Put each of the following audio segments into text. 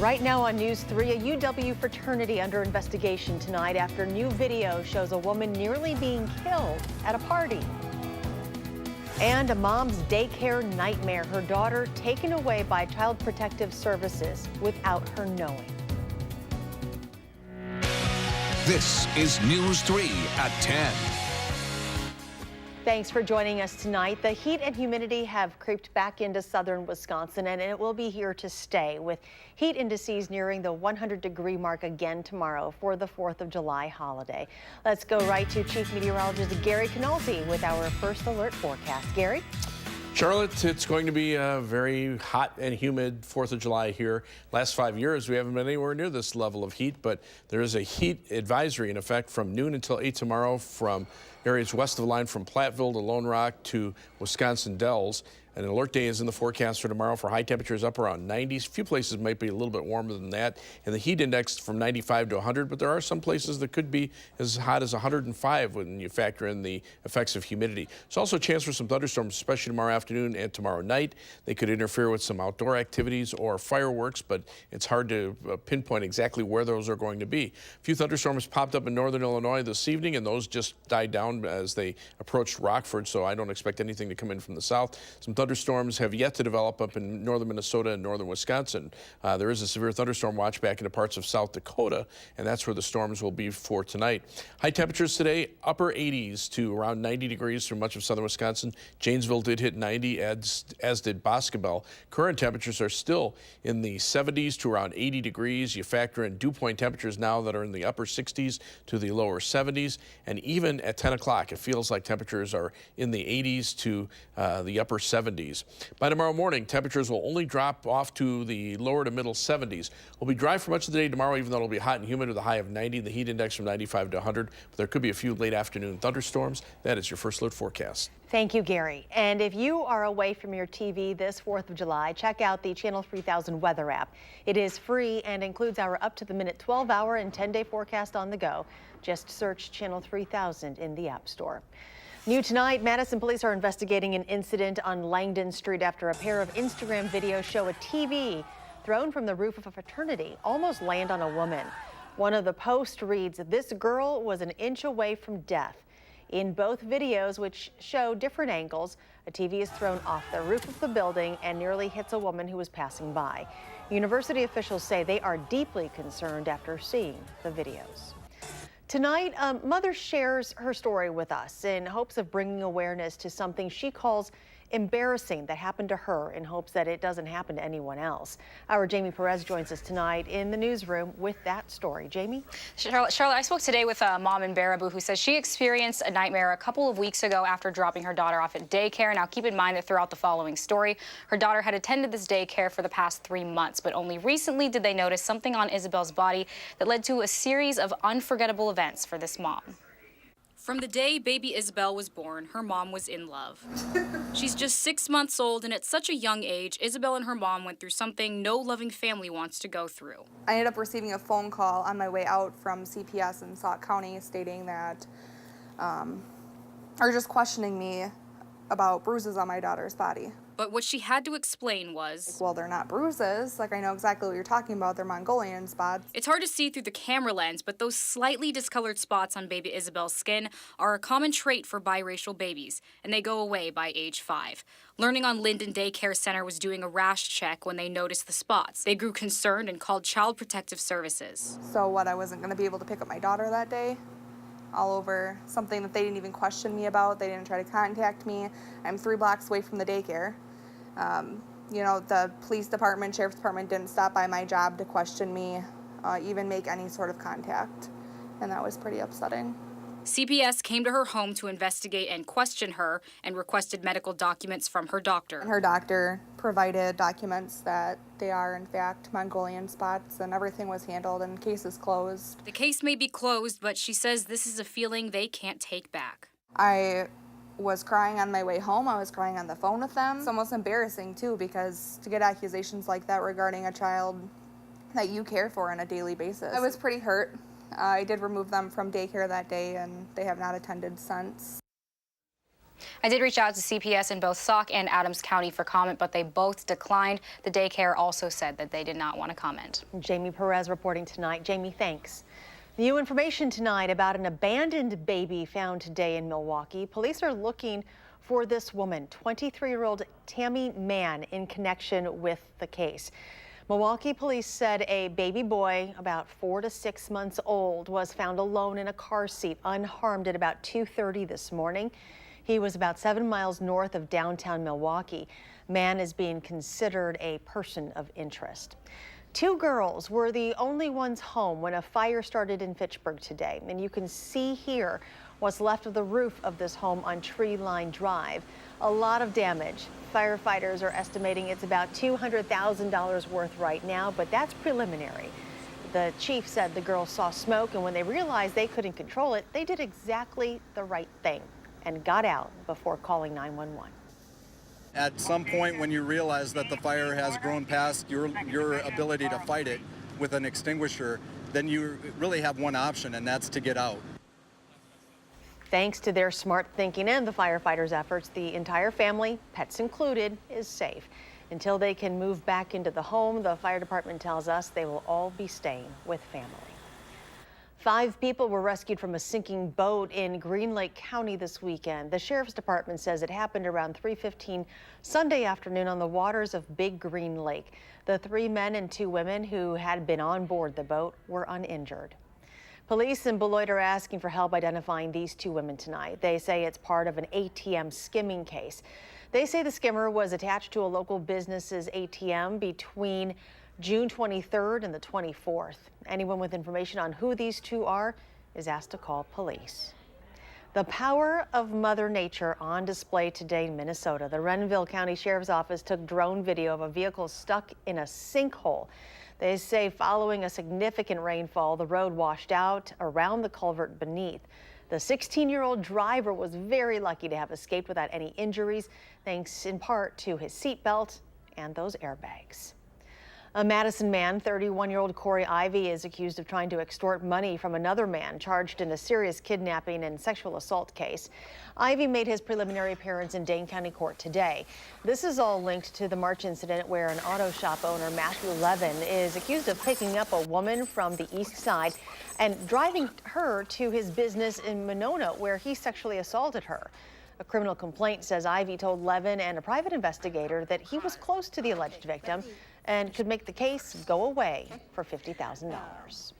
Right now on News 3, a UW fraternity under investigation tonight after new video shows a woman nearly being killed at a party. And a mom's daycare nightmare, her daughter taken away by Child Protective Services without her knowing. This is News 3 at 10. Thanks for joining us tonight. The heat and humidity have creeped back into southern Wisconsin, and it will be here to stay, with heat indices nearing the 100-degree mark again tomorrow for the 4th of July holiday. Let's go right to Chief Meteorologist Gary Canolfi with our first alert forecast. Gary? Charlotte, it's going to be a very hot and humid 4th of July here. Last 5 years, we haven't been anywhere near this level of heat, but there is a heat advisory in effect from noon until 8 tomorrow from areas west of the line from Platteville to Lone Rock to Wisconsin Dells. An alert day is in the forecast for tomorrow for high temperatures up around 90s. A few places might be a little bit warmer than that. And the heat index from 95 to 100, but there are some places that could be as hot as 105 when you factor in the effects of humidity. There's also a chance for some thunderstorms, especially tomorrow afternoon and tomorrow night. They could interfere with some outdoor activities or fireworks, but it's hard to pinpoint exactly where those are going to be. A few thunderstorms popped up in northern Illinois this evening, and those just died down as they approached Rockford, so I don't expect anything to come in from the south. Some thunderstorms have yet to develop up in northern Minnesota and northern Wisconsin. There is a severe thunderstorm watch back into parts of South Dakota, and that's where the storms will be for tonight. High temperatures today, upper 80s to around 90 degrees through much of southern Wisconsin. Janesville did hit 90, as did Boscobel. Current temperatures are still in the 70s to around 80 degrees. You factor in dew point temperatures now that are in the upper 60s to the lower 70s, and even at 10 o'clock, it feels like temperatures are in the 80s to the upper 70s. By tomorrow morning, temperatures will only drop off to the lower to middle 70s. We'll be dry for much of the day tomorrow, even though it'll be hot and humid with a high of 90. The heat index from 95 to 100. But there could be a few late afternoon thunderstorms. That is your first alert forecast. Thank you, Gary. And if you are away from your TV this 4th of July, check out the Channel 3000 weather app. It is free and includes our up-to-the-minute 12-hour and 10-day forecast on the go. Just search Channel 3000 in the App Store. New tonight, Madison police are investigating an incident on Langdon Street after a pair of Instagram videos show a TV thrown from the roof of a fraternity almost land on a woman. One of the posts reads, "This girl was an inch away from death." In both videos, which show different angles, a TV is thrown off the roof of the building and nearly hits a woman who was passing by. University officials say they are deeply concerned after seeing the videos. Tonight, a mother shares her story with us in hopes of bringing awareness to something she calls embarrassing that happened to her, in hopes that it doesn't happen to anyone else. Our Jamie Perez joins us tonight in the newsroom with that story. Jamie? Charlotte, I spoke today with a mom in Baraboo who says she experienced a nightmare a couple of weeks ago after dropping her daughter off at daycare. Now, keep in mind that throughout the following story, her daughter had attended this daycare for the past 3 months, but only recently did they notice something on Isabel's body that led to a series of unforgettable events for this mom. From the day baby Isabel was born, her mom was in love. She's just 6 months old, and at such a young age, Isabel and her mom went through something no loving family wants to go through. I ended up receiving a phone call on my way out from CPS in Sauk County stating that, or just questioning me about bruises on my daughter's body. But what she had to explain was, well, they're not bruises. Like, I know exactly what you're talking about. They're Mongolian spots. It's hard to see through the camera lens, but those slightly discolored spots on baby Isabel's skin are a common trait for biracial babies, and they go away by age 5. Learning on Linden Daycare Center was doing a rash check when they noticed the spots. They grew concerned and called Child Protective Services. So what, I wasn't going to be able to pick up my daughter that day? All over something that they didn't even question me about. They didn't try to contact me. I'm 3 blocks away from the daycare. You know, the police department, sheriff's department didn't stop by my job to question me, even make any sort of contact. And that was pretty upsetting. CPS came to her home to investigate and question her and requested medical documents from her doctor. And her doctor provided documents that they are, in fact, Mongolian spots, and everything was handled and case is closed. The case may be closed, but she says this is a feeling they can't take back. I was crying on my way home. I was crying on the phone with them. It's almost embarrassing, too, because to get accusations like that regarding a child that you care for on a daily basis. I was pretty hurt. I did remove them from daycare that day, and they have not attended since. I did reach out to CPS in both Sauk and Adams County for comment, but they both declined. The daycare also said that they did not want to comment. Jamie Perez reporting tonight. Jamie, thanks. New information tonight about an abandoned baby found today in Milwaukee. Police are looking for this woman, 23-year-old Tammy Mann, in connection with the case. Milwaukee police said a baby boy about 4 to 6 months old was found alone in a car seat, unharmed, at about 2:30 this morning. He was about 7 miles north of downtown Milwaukee. Mann is being considered a person of interest. 2 girls were the only ones home when a fire started in Fitchburg today. And you can see here what's left of the roof of this home on Tree Line Drive. A lot of damage. Firefighters are estimating it's about $200,000 worth right now, but that's preliminary. The chief said the girls saw smoke, and when they realized they couldn't control it, they did exactly the right thing and got out before calling 911. At some point when you realize that the fire has grown past your ability to fight it with an extinguisher, then you really have one option, and that's to get out. Thanks to their smart thinking and the firefighters' efforts, the entire family, pets included, is safe. Until they can move back into the home, the fire department tells us they will all be staying with family. 5 people were rescued from a sinking boat in Green Lake County this weekend. The sheriff's department says it happened around 3:15 Sunday afternoon on the waters of Big Green Lake. The 3 men and 2 women who had been on board the boat were uninjured. Police in Beloit are asking for help identifying these 2 women tonight. They say it's part of an ATM skimming case. They say the skimmer was attached to a local business's ATM between June 23rd and the 24th. Anyone with information on who these 2 are is asked to call police. The power of Mother Nature on display today in Minnesota. The Renville County Sheriff's Office took drone video of a vehicle stuck in a sinkhole. They say following a significant rainfall, the road washed out around the culvert beneath. The 16-year-old driver was very lucky to have escaped without any injuries, thanks in part to his seatbelt and those airbags. A Madison man, 31-year-old Corey Ivy, is accused of trying to extort money from another man charged in a serious kidnapping and sexual assault case. Ivy made his preliminary appearance in Dane County Court today. This is all linked to the March incident where an auto shop owner, Matthew Levin, is accused of picking up a woman from the east side and driving her to his business in Monona, where he sexually assaulted her. A criminal complaint says Ivy told Levin and a private investigator that he was close to the alleged victim and could make the case go away for $50,000.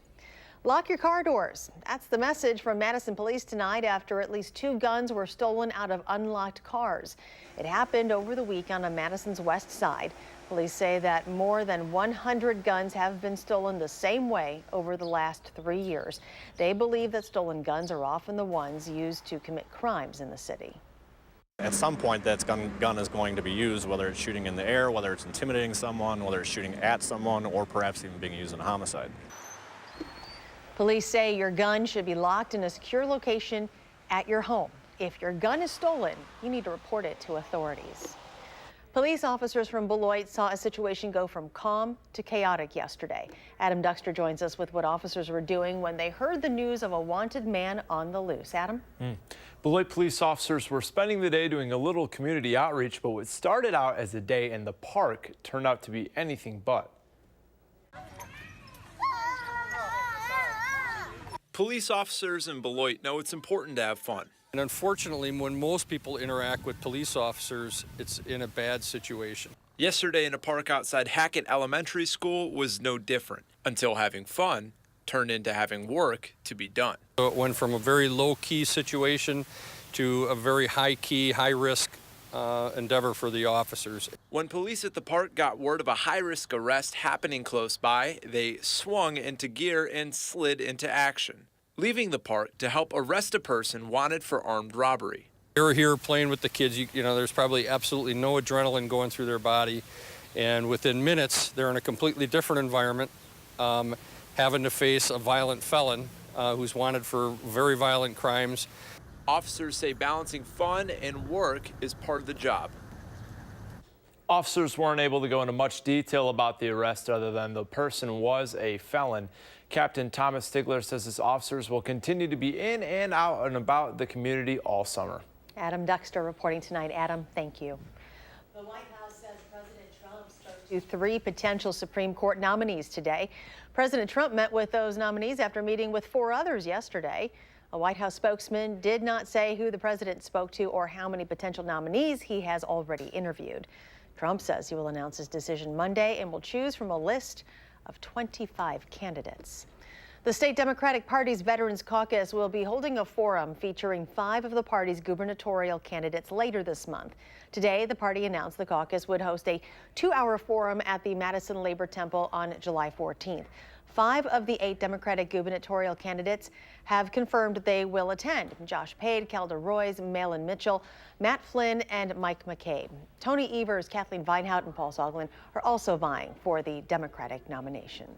Lock your car doors. That's the message from Madison police tonight after at least 2 guns were stolen out of unlocked cars. It happened over the weekend on Madison's west side. Police say that more than 100 guns have been stolen the same way over the last 3 years. They believe that stolen guns are often the ones used to commit crimes in the city. At some point, that gun is going to be used, whether it's shooting in the air, whether it's intimidating someone, whether it's shooting at someone, or perhaps even being used in a homicide. Police say your gun should be locked in a secure location at your home. If your gun is stolen, you need to report it to authorities. Police officers from Beloit saw a situation go from calm to chaotic yesterday. Adam Duxter joins us with what officers were doing when they heard the news of a wanted man on the loose. Adam? Beloit police officers were spending the day doing a little community outreach, but what started out as a day in the park turned out to be anything but. Police officers in Beloit know it's important to have fun. And unfortunately, when most people interact with police officers, it's in a bad situation. Yesterday in a park outside Hackett Elementary School was no different, until having fun turned into having work to be done. So it went from a very low-key situation to a very high-key, high-risk endeavor for the officers. When police at the park got word of a high-risk arrest happening close by, they swung into gear and slid into action, leaving the park to help arrest a person wanted for armed robbery. They're here playing with the kids. You know, there's probably absolutely no adrenaline going through their body. And within minutes, they're in a completely different environment, having to face a violent felon who's wanted for very violent crimes. Officers say balancing fun and work is part of the job. Officers weren't able to go into much detail about the arrest other than the person was a felon. Captain Thomas Stigler says his officers will continue to be in and out and about the community all summer. Adam Duxter reporting tonight. Adam, thank you. The White House says President Trump spoke to 3 potential Supreme Court nominees today. President Trump met with those nominees after meeting with 4 others yesterday. A White House spokesman did not say who the president spoke to or how many potential nominees he has already interviewed. Trump says he will announce his decision Monday and will choose from a list of 25 candidates. The state Democratic Party's Veterans Caucus will be holding a forum featuring 5 of the party's gubernatorial candidates later this month. Today, the party announced the caucus would host a 2-hour forum at the Madison Labor Temple on July 14th. 5 of the 8 Democratic gubernatorial candidates have confirmed they will attend. Josh Pade, Calder Roys, Malin Mitchell, Matt Flynn, and Mike McCabe. Tony Evers, Kathleen Vinehout, and Paul Soglin are also vying for the Democratic nomination.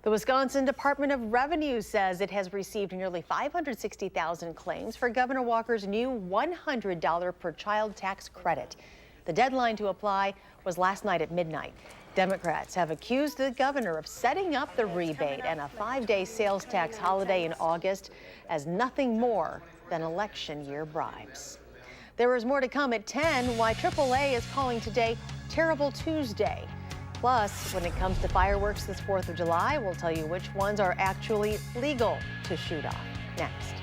The Wisconsin Department of Revenue says it has received nearly 560,000 claims for Governor Walker's new $100 per child tax credit. The deadline to apply was last night at midnight. Democrats have accused the governor of setting up the rebate and a 5-day sales tax holiday in August as nothing more than election year bribes. There is more to come at 10. Why AAA is calling today Terrible Tuesday. Plus, when it comes to fireworks this 4th of July, we'll tell you which ones are actually legal to shoot off. Next.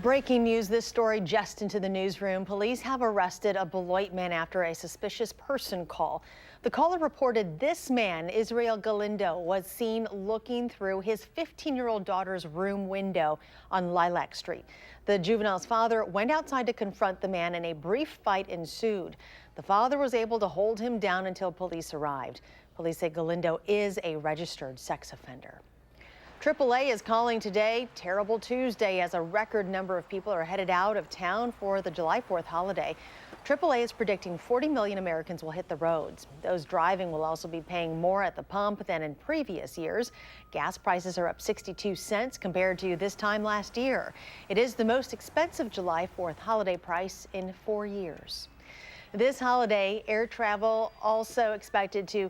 Breaking news, this story just into the newsroom. Police have arrested a Beloit man after a suspicious person call. The caller reported this man, Israel Galindo, was seen looking through his 15-year-old daughter's room window on Lilac Street. The juvenile's father went outside to confront the man and a brief fight ensued. The father was able to hold him down until police arrived. Police say Galindo is a registered sex offender. AAA is calling today Terrible Tuesday as a record number of people are headed out of town for the July 4th holiday. AAA is predicting 40 million Americans will hit the roads. Those driving will also be paying more at the pump than in previous years. Gas prices are up 62 cents compared to this time last year. It is the most expensive July 4th holiday price in 4 years. This holiday, air travel also expected to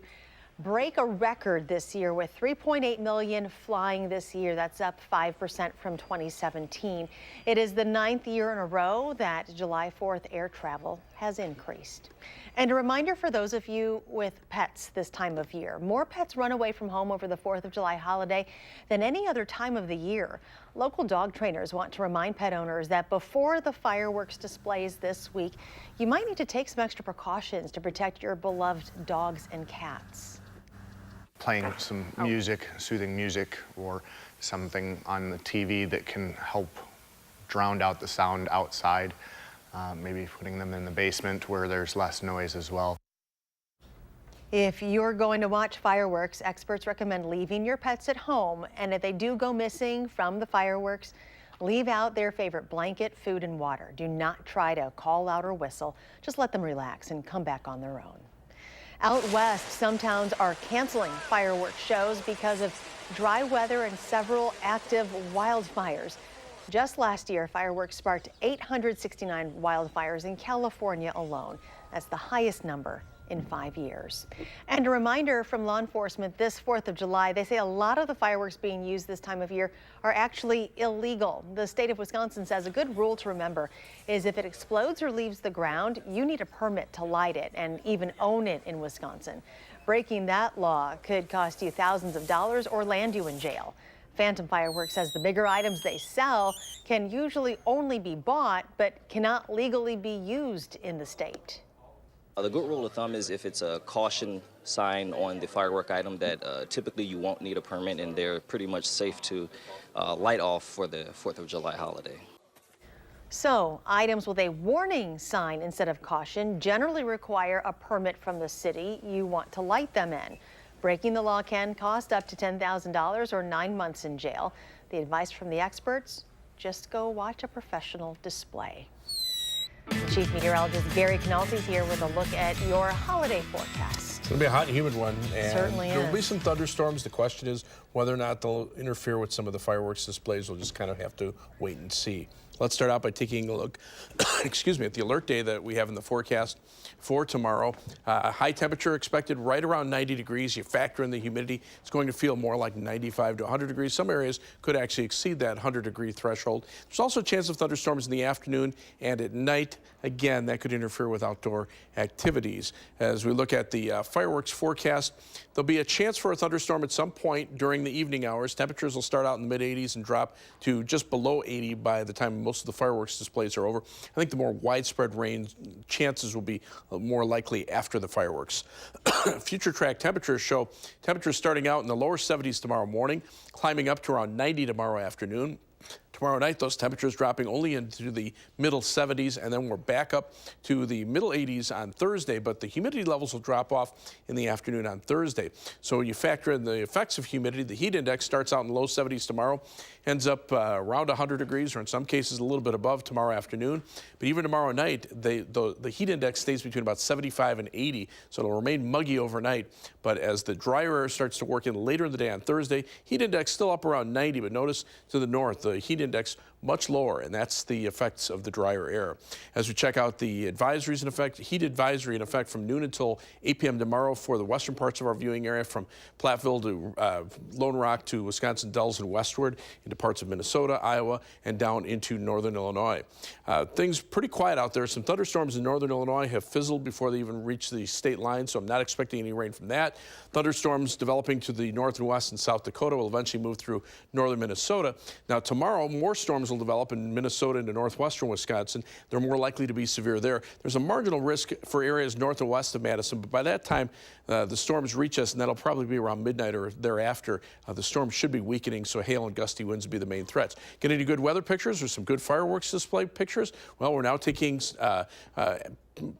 break a record this year with 3.8 million flying this year. That's up 5% from 2017. It is the 9th year in a row that July 4th air travel has increased. And a reminder for those of you with pets this time of year. More pets run away from home over the 4th of July holiday than any other time of the year. Local dog trainers want to remind pet owners that before the fireworks displays this week, you might need to take some extra precautions to protect your beloved dogs and cats. Playing some music, soothing music, or something on the TV that can help drown out the sound outside. Maybe putting them in the basement where there's less noise as well. If you're going to watch fireworks, experts recommend leaving your pets at home, and if they do go missing from the fireworks, leave out their favorite blanket, food, and water. Do not try to call out or whistle. Just let them relax and come back on their own. Out west, some towns are canceling fireworks shows because of dry weather and several active wildfires. Just last year, fireworks sparked 869 wildfires in California alone. That's the highest number in 5 years. And a reminder from law enforcement this 4th of July, they say a lot of the fireworks being used this time of year are actually illegal. The state of Wisconsin says a good rule to remember is if it explodes or leaves the ground, you need a permit to light it and even own it in Wisconsin. Breaking that law could cost you thousands of dollars or land you in jail. Phantom Fireworks says the bigger items they sell can usually only be bought but cannot legally be used in the state. The good rule of thumb is if it's a caution sign on the firework item that typically you won't need a permit and they're pretty much safe to light off for the 4th of July holiday. So items with a warning sign instead of caution generally require a permit from the city you want to light them in. Breaking the law can cost up to $10,000 or 9 months in jail. The advice from the experts, just go watch a professional display. Chief Meteorologist Gary Canalti is here with a look at your holiday forecast. It's going to be a hot and humid one. And certainly there is. will be some thunderstorms. The question is whether or not they'll interfere with some of the fireworks displays. We'll just kind of have to wait and see. Let's start out by taking a look, excuse me, at the alert day that we have in the forecast for tomorrow. High temperature expected right around 90 degrees. You factor in the humidity, it's going to feel more like 95 to 100 degrees. Some areas could actually exceed that 100-degree threshold. There's also a chance of thunderstorms in the afternoon and at night. Again, that could interfere with outdoor activities. As we look at the fireworks forecast, there'll be a chance for a thunderstorm at some point during the evening hours. Temperatures will start out in the mid-80s and drop to just below 80 by the time most of the fireworks displays are over. I think the more widespread rain chances will be more likely after the fireworks. Future track temperatures show temperatures starting out in the lower 70s tomorrow morning, climbing up to around 90 tomorrow afternoon. Tomorrow night, those temperatures dropping only into the middle 70s, and then we're back up to the middle 80s on Thursday, but the humidity levels will drop off in the afternoon on Thursday. So when you factor in the effects of humidity, the heat index starts out in the low 70s tomorrow, ends up around 100 degrees, or in some cases a little bit above tomorrow afternoon. But even tomorrow night, the heat index stays between about 75 and 80, so it'll remain muggy overnight. But as the drier air starts to work in later in the day on Thursday, heat index still up around 90, but notice to the north, the heat index much lower, and that's the effects of the drier air. As we check out the advisories in effect, heat advisory in effect from noon until 8 p.m. tomorrow for the western parts of our viewing area, from Platteville to Lone Rock to Wisconsin Dells and westward into parts of Minnesota, Iowa, and down into northern Illinois. Things pretty quiet out there. Some thunderstorms in northern Illinois have fizzled before they even reach the state line, so I'm not expecting any rain from that. Thunderstorms developing to the north and west in South Dakota will eventually move through northern Minnesota. Now tomorrow, more storms will develop in Minnesota into northwestern Wisconsin. They're more likely to be severe there. There's a marginal risk for areas north and west of Madison, but by that time, the storms reach us, and that'll probably be around midnight or thereafter. The storm should be weakening, so hail and gusty winds will be the main threats. Get any good weather pictures or some good fireworks display pictures? Well, we're now taking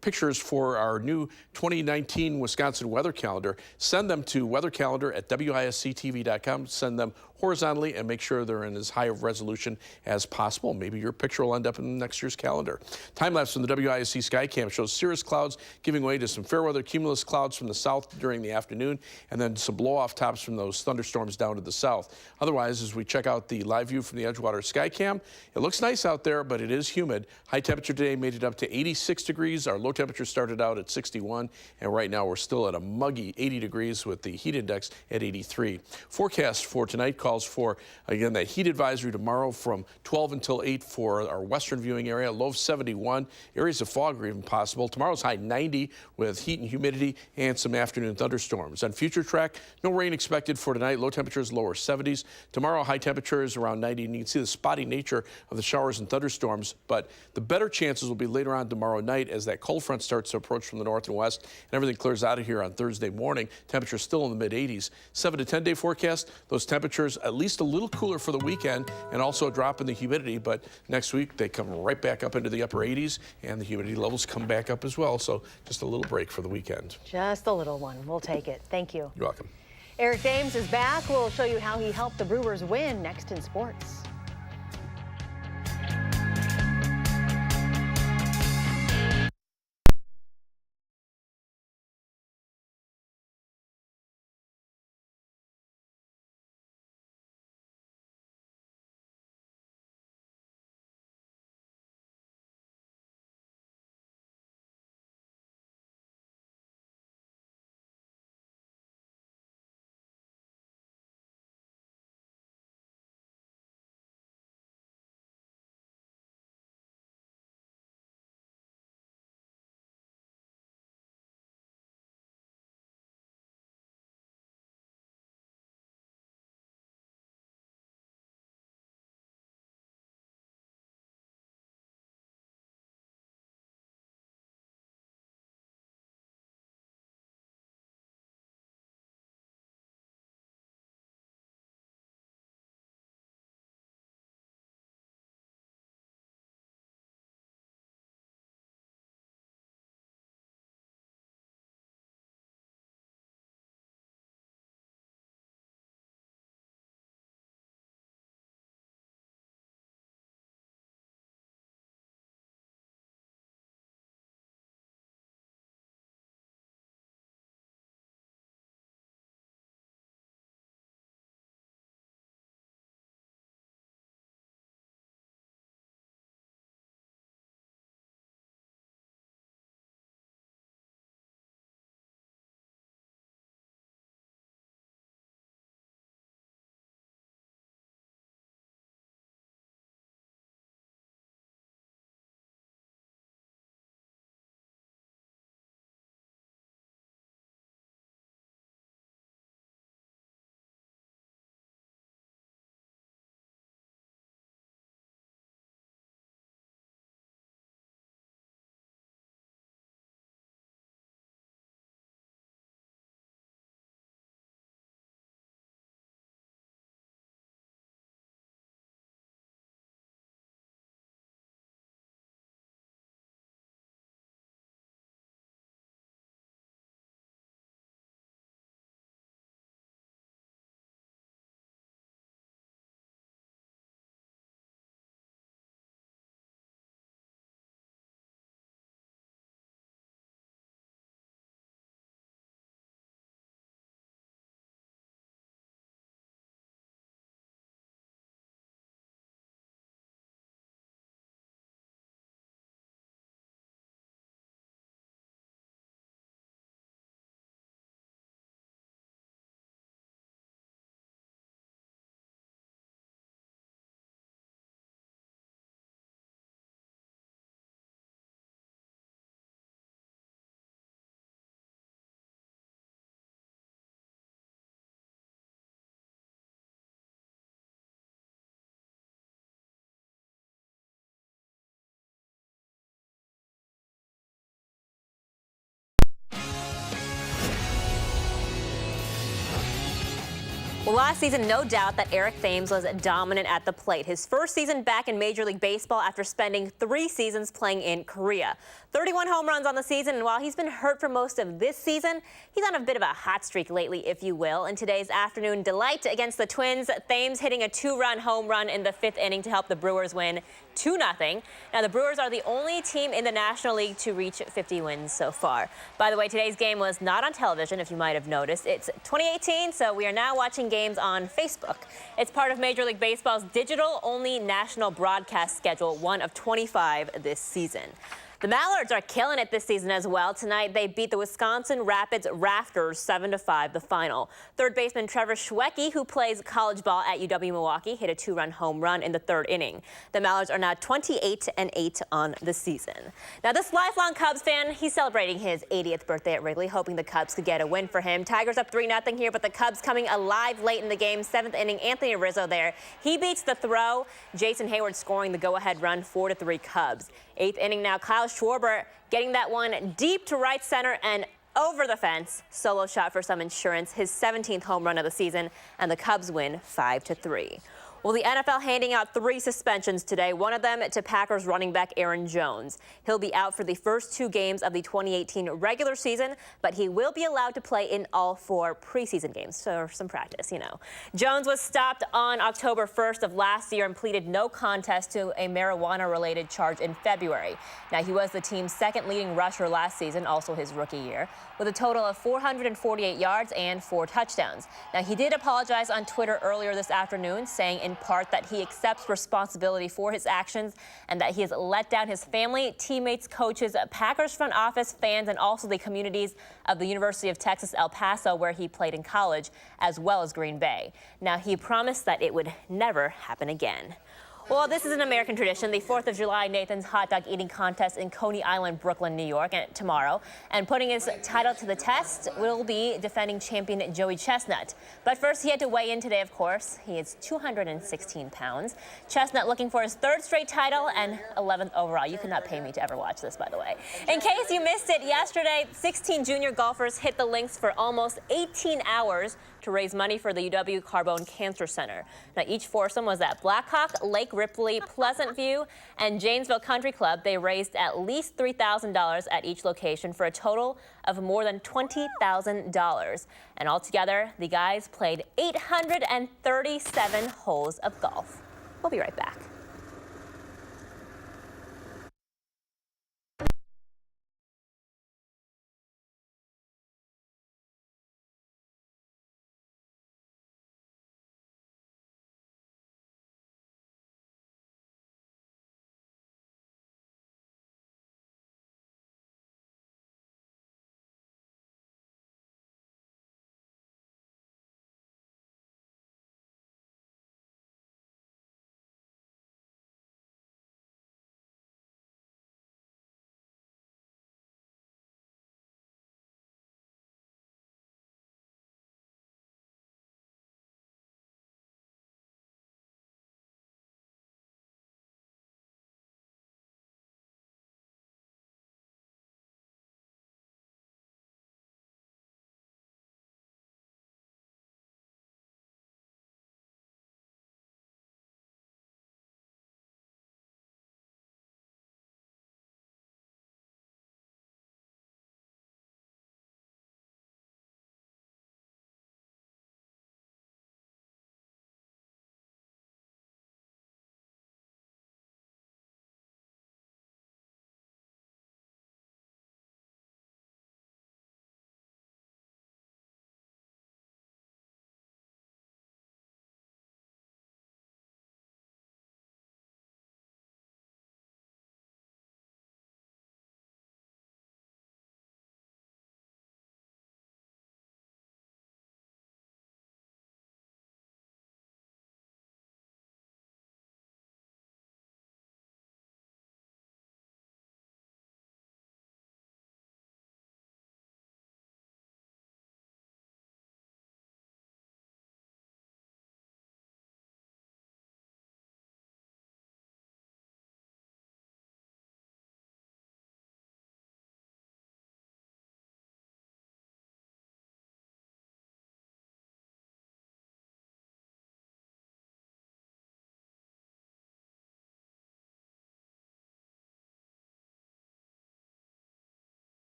pictures for our new 2019 Wisconsin weather calendar, send them to weathercalendar@WISC-TV.com. Send them horizontally and make sure they're in as high of resolution as possible. Maybe your picture will end up in next year's calendar. Time lapse from the WISC Skycam shows cirrus clouds giving way to some fair weather cumulus clouds from the south during the afternoon, and then some blow off tops from those thunderstorms down to the south. Otherwise, as we check out the live view from the Edgewater Skycam, it looks nice out there, but it is humid. High temperature today made it up to 86 degrees. Our low temperature started out at 61, and right now we're still at a muggy 80 degrees with the heat index at 83. Forecast for tonight calls for, again, that heat advisory tomorrow from 12 until 8 for our western viewing area, low of 71. Areas of fog are even possible. Tomorrow's high 90 with heat and humidity and some afternoon thunderstorms. On future track, no rain expected for tonight. Low temperatures, lower 70s. Tomorrow, high temperatures around 90, and you can see the spotty nature of the showers and thunderstorms, but the better chances will be later on tomorrow night as that cold front starts to approach from the north and west, and everything clears out of here on Thursday morning. Temperatures still in the mid-80s. 7 to 10 day forecast, those temperatures at least a little cooler for the weekend, and also a drop in the humidity, but next week they come right back up into the upper 80s, and the humidity levels come back up as well, so just a little break for the weekend. Just a little one. We'll take it. Thank you. You're welcome. Eric Dames is back. We'll show you how he helped the Brewers win next in sports. Well, last season, no doubt that Eric Thames was dominant at the plate. His first season back in Major League Baseball after spending 3 seasons playing in Korea. 31 home runs on the season, and while he's been hurt for most of this season, he's on a bit of a hot streak lately, if you will. In today's afternoon delight against the Twins, Thames hitting a 2-run home run in the 5th inning to help the Brewers win 2-0. Now, the Brewers are the only team in the National League to reach 50 wins so far. By the way, today's game was not on television, if you might have noticed. It's 2018, so we are now watching games on Facebook. It's part of Major League Baseball's digital-only national broadcast schedule, one of 25 this season. The Mallards are killing it this season as well. Tonight, they beat the Wisconsin Rapids Rafters 7-5, the final. Third baseman Trevor Schwecke, who plays college ball at UW-Milwaukee, hit a 2-run home run in the 3rd inning. The Mallards are now 28-8 on the season. Now, this lifelong Cubs fan, he's celebrating his 80th birthday at Wrigley, hoping the Cubs could get a win for him. Tigers up 3-0 here, but the Cubs coming alive late in the game. 7th inning, Anthony Rizzo there. He beats the throw. Jason Hayward scoring the go-ahead run, 4-3 Cubs. 8th inning now, Kyle Schwarber getting that one deep to right center and over the fence. Solo shot for some insurance, his 17th home run of the season, and the Cubs win 5-3. Well, the NFL handing out 3 suspensions today, one of them to Packers running back Aaron Jones. He'll be out for the first 2 games of the 2018 regular season, but he will be allowed to play in all 4 preseason games, so some practice, you know. Jones was stopped on October 1st of last year and pleaded no contest to a marijuana-related charge in February. Now, he was the team's 2nd leading rusher last season, also his rookie year, with a total of 448 yards and 4 touchdowns. Now, he did apologize on Twitter earlier this afternoon, saying in part that he accepts responsibility for his actions and that he has let down his family, teammates, coaches, Packers front office, fans, and also the communities of the University of Texas, El Paso, where he played in college, as well as Green Bay. Now, he promised that it would never happen again. Well, this is an American tradition, the 4th of July Nathan's hot dog eating contest in Coney Island, Brooklyn, New York, tomorrow. And putting his title to the test will be defending champion Joey Chestnut. But first, he had to weigh in today, of course. He is 216 pounds. Chestnut looking for his 3rd straight title and 11th overall. You cannot pay me to ever watch this, by the way. In case you missed it, yesterday, 16 junior golfers hit the links for almost 18 hours to raise money for the UW Carbone Cancer Center. Now, each foursome was at Blackhawk, Lake Ripley, Pleasant View, and Janesville Country Club. They raised at least $3,000 at each location for a total of more than $20,000. And altogether, the guys played 837 holes of golf. We'll be right back.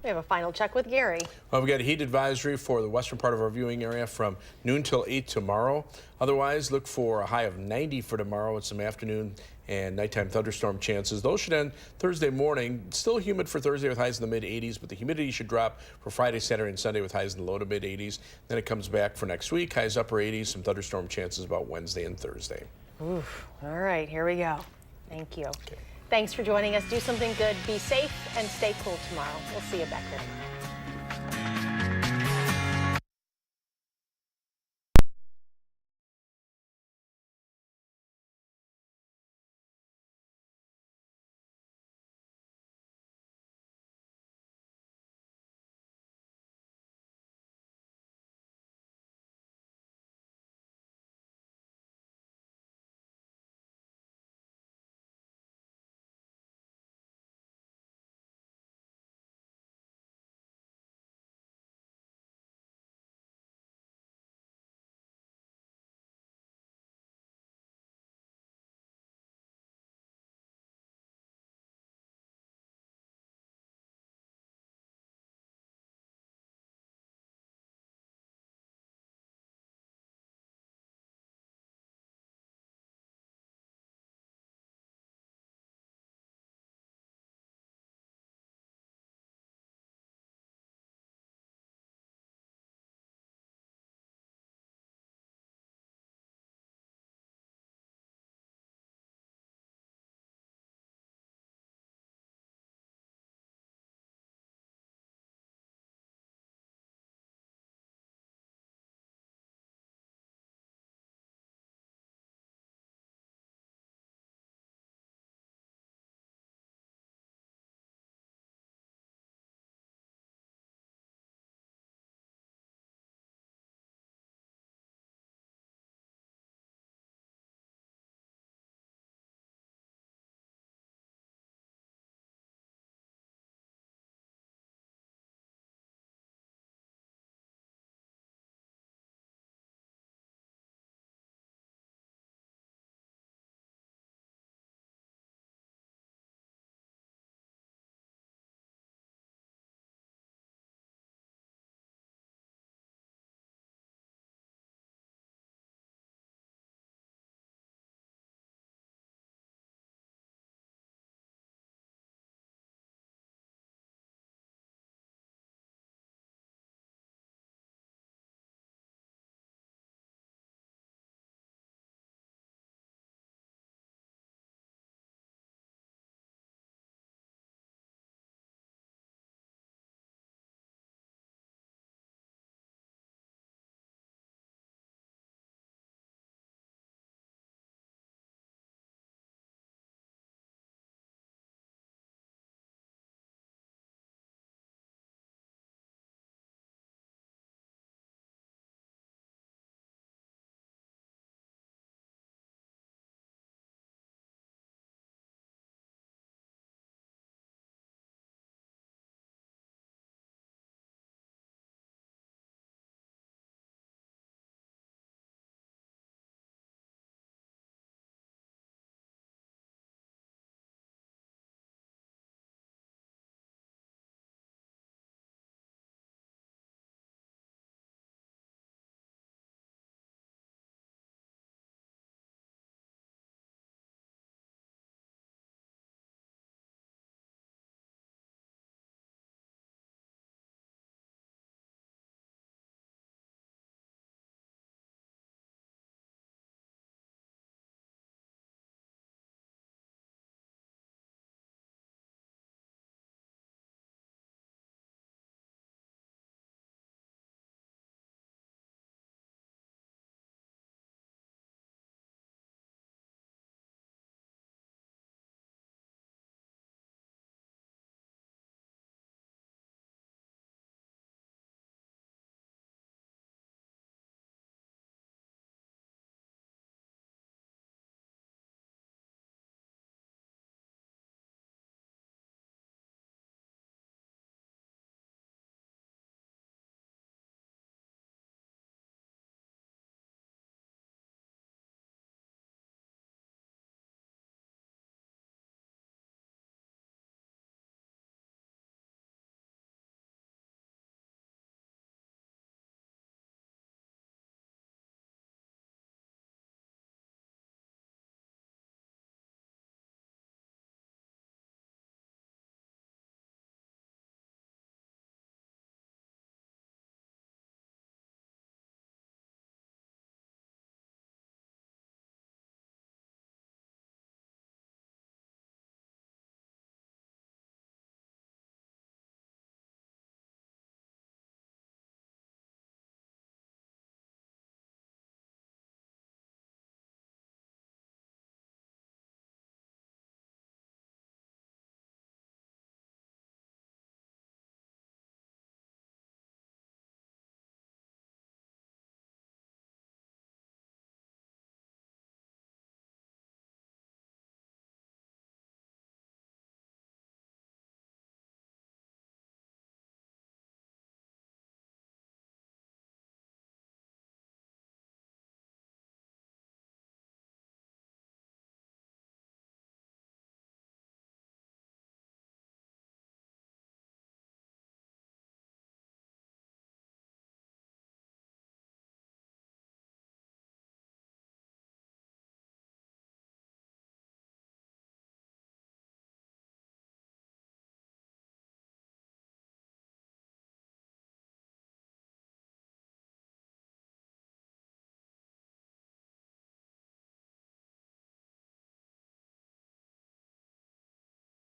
We have a final check with Gary. Well, we've got a heat advisory for the western part of our viewing area from noon till 8 tomorrow. Otherwise, look for a high of 90 for tomorrow with some afternoon and nighttime thunderstorm chances. Those should end Thursday morning. Still humid for Thursday with highs in the mid-80s, but the humidity should drop for Friday, Saturday, and Sunday with highs in the low to mid-80s. Then it comes back for next week. Highs upper 80s, some thunderstorm chances about Wednesday and Thursday. Oof. All right, here we go. Thank you. Okay. Thanks for joining us. Do something good, be safe, and stay cool tomorrow. We'll see you back here tomorrow.